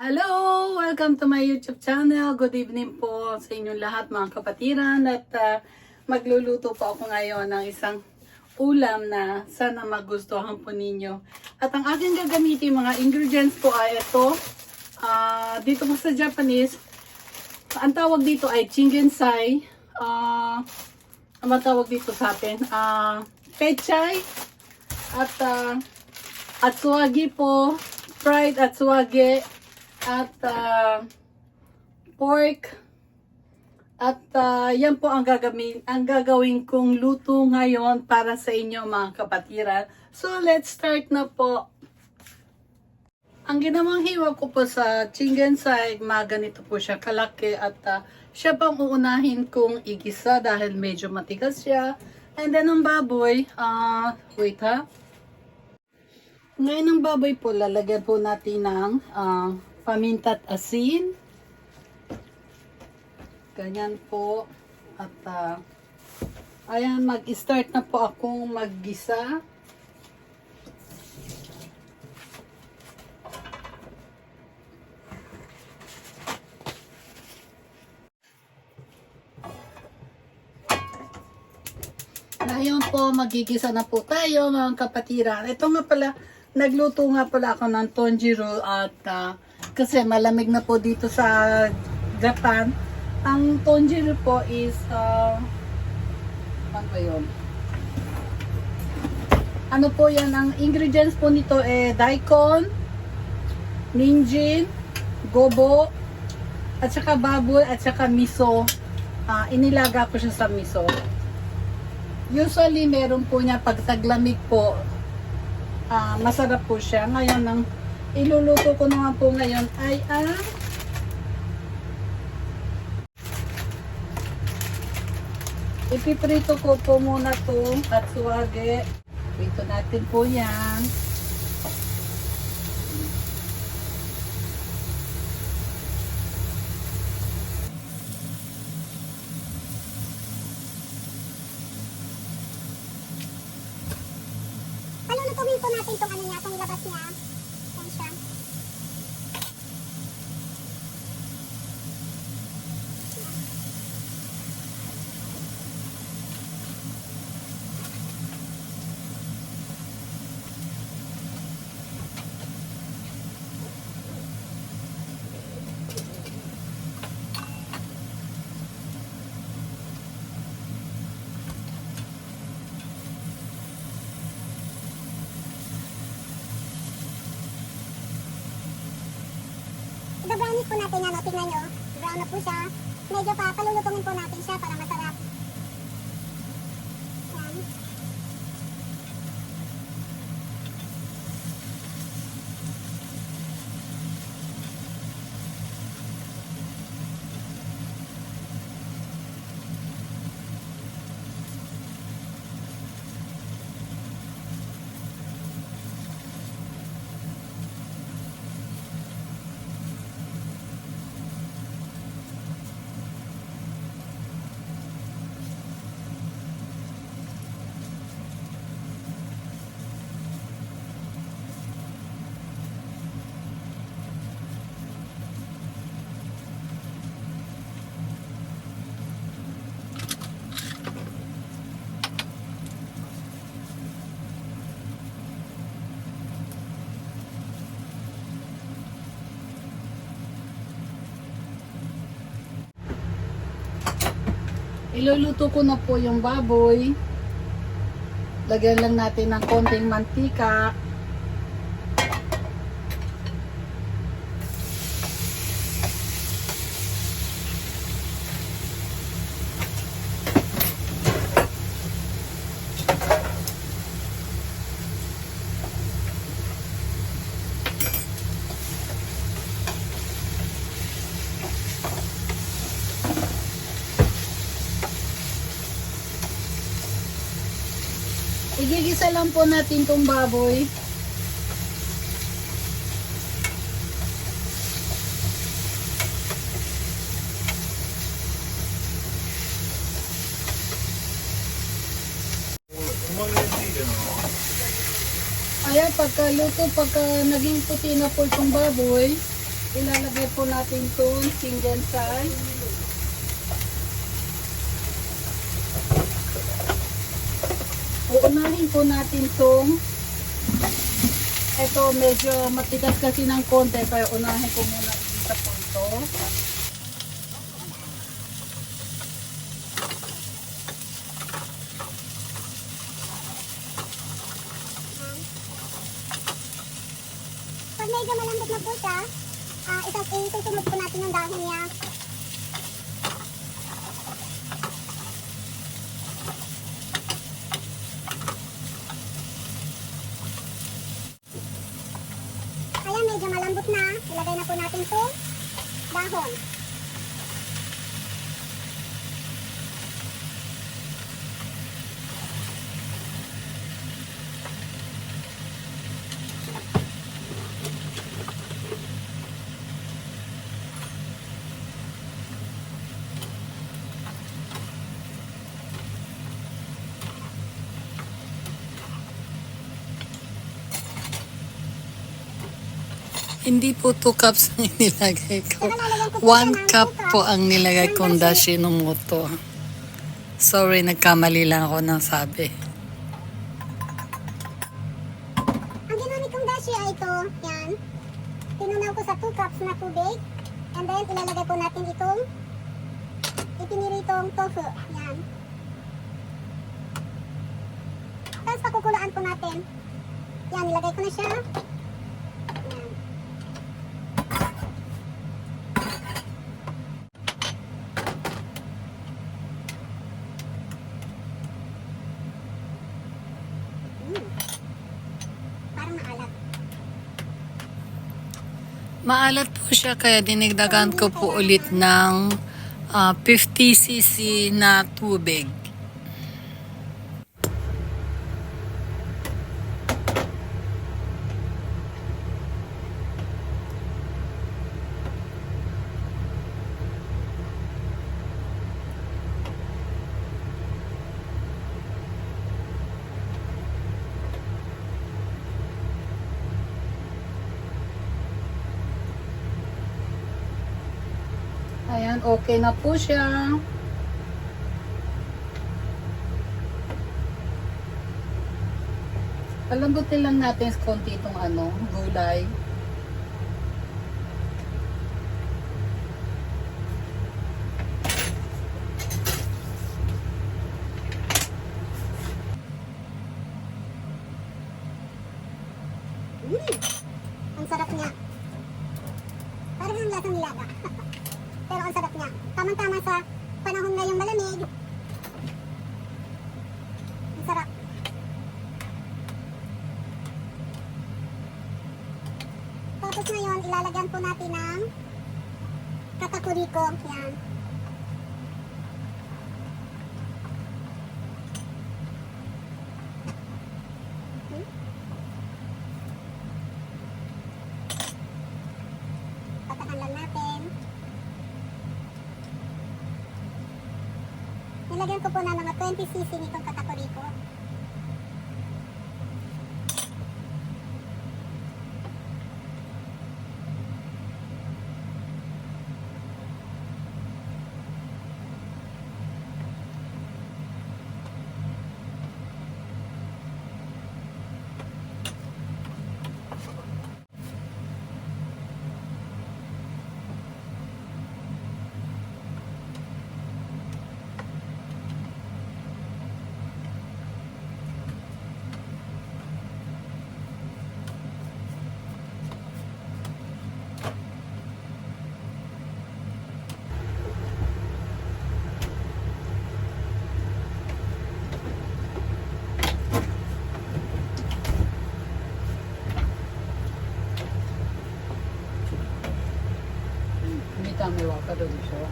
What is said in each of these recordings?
Hello! Welcome to my YouTube channel. Good evening po sa inyong lahat mga kapatiran. At magluluto po ako ngayon ng isang ulam na sana magustuhan po ninyo. At ang aking gagamitin mga ingredients po ay ito. Dito po sa Japanese, ang tawag dito ay chingensai. Ang tawag dito sa atin, pechay at atsuagi po, fried atsuagi. At pork at yan po ang gagawin kong luto ngayon para sa inyo mga kapatiran. So let's start na po. Ang ginawang hiwa ko po sa chingensai, ganito po siya kalaki at siya pang uunahin kong igisa dahil medyo matigas siya. And then ang baboy, wait ha. Ngayon ang baboy po lalagyan po natin ng paminta at asin. Ganyan po. At ayan, mag-start na po akong maggisa. Ngayon po, magigisa na po tayo mga kapatiran. Ito nga pala, nagluto nga pala ako ng tonjiro at kasi malamig na po dito sa Japan. Ang tonjiro po is ano ba yun? Ano po yan? Ang ingredients po nito daikon, ninjin, gobo, at saka baboy, at saka miso. Inilaga ko siya sa miso. Usually meron po niya pag taglamig po, masarap po siya. Ngayon ang iluluto ko naman po ngayon ay ipiprito ko po muna itong atsuage. Prito natin po yan. Palulutuin po natin itong ano niya, itong labas niya. Yan siya. I-brownish po natin yan, tingnan nyo. Brown na po siya. Medyo pa, palulutungin po natin siya para masarap. Yan. Iluluto ko na po yung baboy. Lagyan lang natin ng konting mantika. Igigisa lang po natin tong baboy. Ayan, pagka luto, pagka naging puti na po itong baboy, Ilalagay po natin itong singgensai. Uunahin po natin itong ito medyo matigas kasi ng konti kaya unahin ko muna isa po ito. Pag medyo malambot na po siya, isusunod po natin yung dahon niya. Ayan, medyo malambot na. Ilagay na po natin itong dahon. Hindi po 2 cups ang nilagay ko. Saka lalagyan ko po 1 siya ng cup 2 cups po ang nilagay ng kong dashi. dashi Nomoto. Sorry, nagkamali lang ako ng sabi. Ang ginamit kong dashi ay ito, yan. Tinunaw ko sa 2 cups na tubig. And then, ilalagay po natin itong ipiniritong tofu. Yan. Tapos, pakukulaan po natin. Yan, nilagay ko na siya. Yan. Parang maalat. Maalat po siya kaya dinagdagan ko po ulit ng 50cc na tubig. Ayan, okay na po siya. Palambutin lang natin konti itong gulay. Ang sarap niya. Parang ang lasang nilaga. Pero ang sarap niya. Tamang-tama sa panahon ngayong malamig. Ang sarap. Tapos ngayon, ilalagyan po natin ng katakuriko. Yan. Patakan lang natin. Nilagyan ko po na mga 20cc nitong katakuriko. Mitame wakaru desho?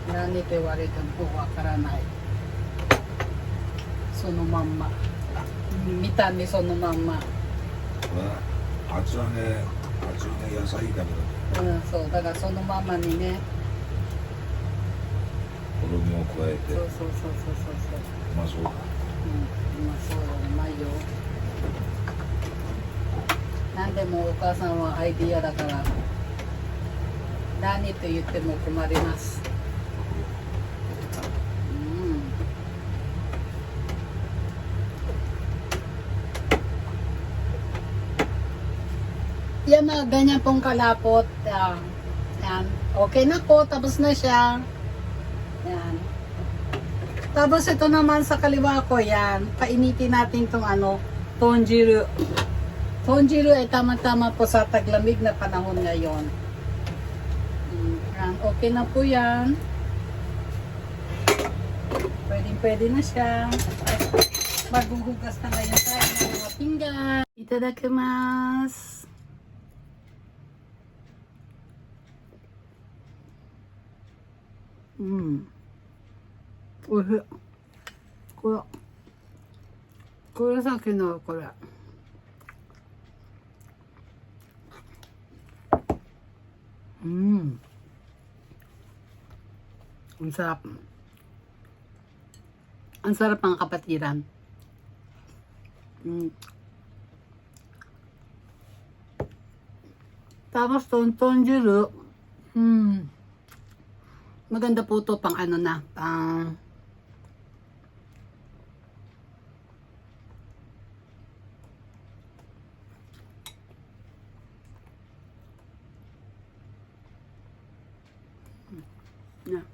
Nani te wareta mo wakaranai. Sono mamma. Mitame sono mamma. 厚揚げ野菜炒めのそう、だからそのままにね。とろみを加えてそうそうそうそうそう。うまそうだ。うまそうだ、うまいよ。なんでもお母さんはアイディアだから何と言っても困ります。Yan, mga ganyan pong kalapot. Yan. Okay na po. Tapos na siya. Yan. Tapos ito naman sa kaliwa ko, yan. Painitin natin itong tonjiru. Tonjiru ay tama-tama po sa taglamig na panahon ngayon. Yan. Okay na po yan. Pwede na siya. Maghuhugas na ngayon tayo ng mga pinggan. Itadakimasu.おいしい。これさっきのこれ。Ang sarap. Ang sarap ng kapatiran. Tapos tonjiru. Maganda po to pang pang yeah.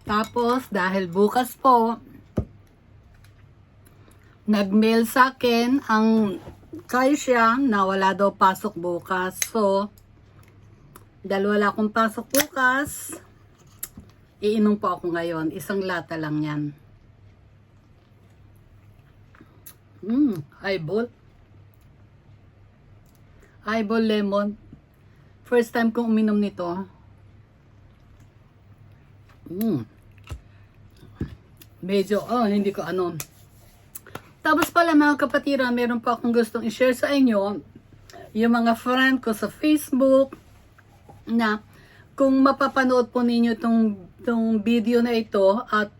Tapos, dahil bukas po, nag-mail sa akin ang Kaisya na wala daw pasok bukas. So, dahil wala akong pasok bukas, iinom po ako ngayon. Isang lata lang yan. Highball. Highball lemon. First time kong uminom nito. Medyo, hindi ko Tapos pala mga kapatiran, meron pa akong gustong i-share sa inyo. Yung mga friend ko sa Facebook, na kung mapapanood po ninyo tong video na ito, at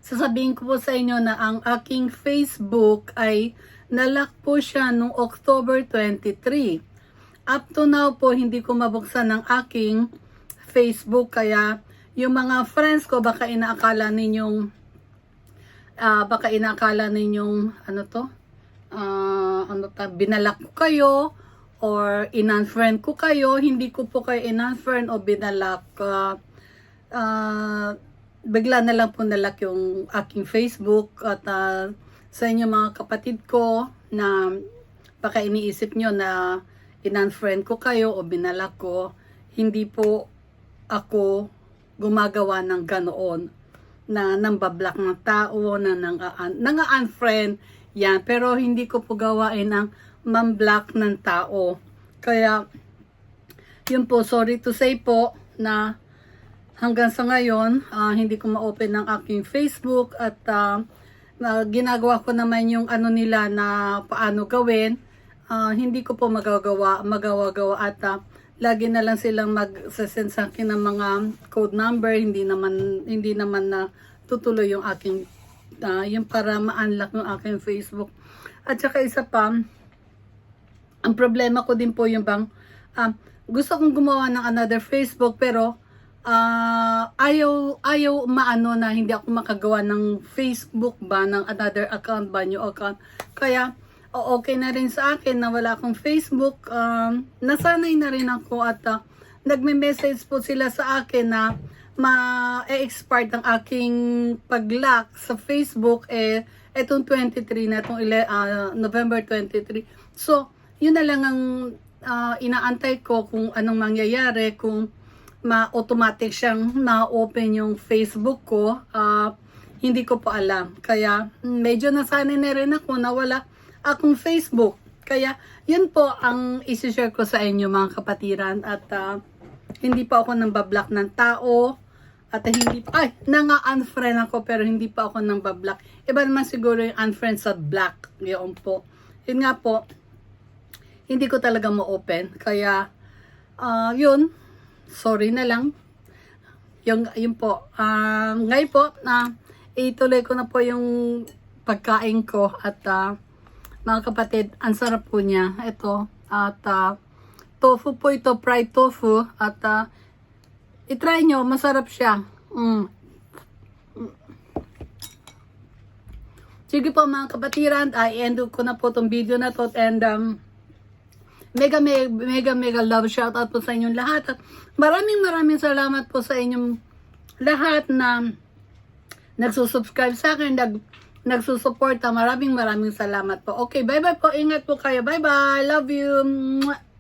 sasabihin ko po sa inyo na ang aking Facebook ay nalock po siya noong October 23. Up to now po, hindi ko mabuksan ang aking Facebook, kaya yung mga friends ko baka inaakala ninyong binalak ko kayo or in-unfriend ko kayo. Hindi ko po kayo in-unfriend o binalak. Bigla na lang po nalak yung aking Facebook. At sa inyo mga kapatid ko na baka iniisip nyo na in-unfriend ko kayo o binalak ko, hindi po ako gumagawa ng ganoon na nambablock ng tao, na nang-unfriend yan, pero hindi ko po gawain ang mamblock ng tao. Kaya yun po, sorry to say po na hanggang sa ngayon hindi ko ma-open ang aking Facebook, at ginagawa ko naman yung nila na paano gawin. Hindi ko po magawa at lagi na lang silang mag-send sa akin ng mga code number. Hindi naman na tutuloy yung aking yung para ma-unlock yung aking Facebook. At saka isa pa, ang problema ko din po yung gusto kong gumawa ng another Facebook, pero ayaw maano na hindi ako makagawa ng Facebook ba, ng another account ba, new account. Kaya okay na rin sa akin na wala akong Facebook. Nasanay na rin ako, at nagme-message po sila sa akin na ma-expire ang aking pag-lock sa Facebook etong 23 na, itong November 23. So, yun na lang ang inaantay ko kung anong mangyayari, kung ma-automatic siyang ma-open yung Facebook ko. Hindi ko po alam. Kaya medyo nasanay na rin ako na wala akong Facebook. Kaya yun po ang isi-share ko sa inyo mga kapatiran, at hindi pa ako nang bablock ng tao, at nanga-unfriend ako pero hindi pa ako nang bablock. Iba naman siguro yung unfriend sa block. Yun po. Yun nga po, hindi ko talaga ma-open. Kaya Yun, sorry na lang. Yung po, ngayon po, ituloy ko na po yung pagkain ko at mga kapatid, ang sarap po niya. Ito, at tofu po ito, fried tofu, at itry nyo, masarap siya. Sige po mga kapatiran, i-end ko na po tong video na to, and mega love shoutout po sa inyong lahat. At maraming salamat po sa inyong lahat na nagsusubscribe sa akin, nagsusuporta. Maraming salamat po. Okay, bye-bye po. Ingat po kayo. Bye-bye. Love you. Mwah.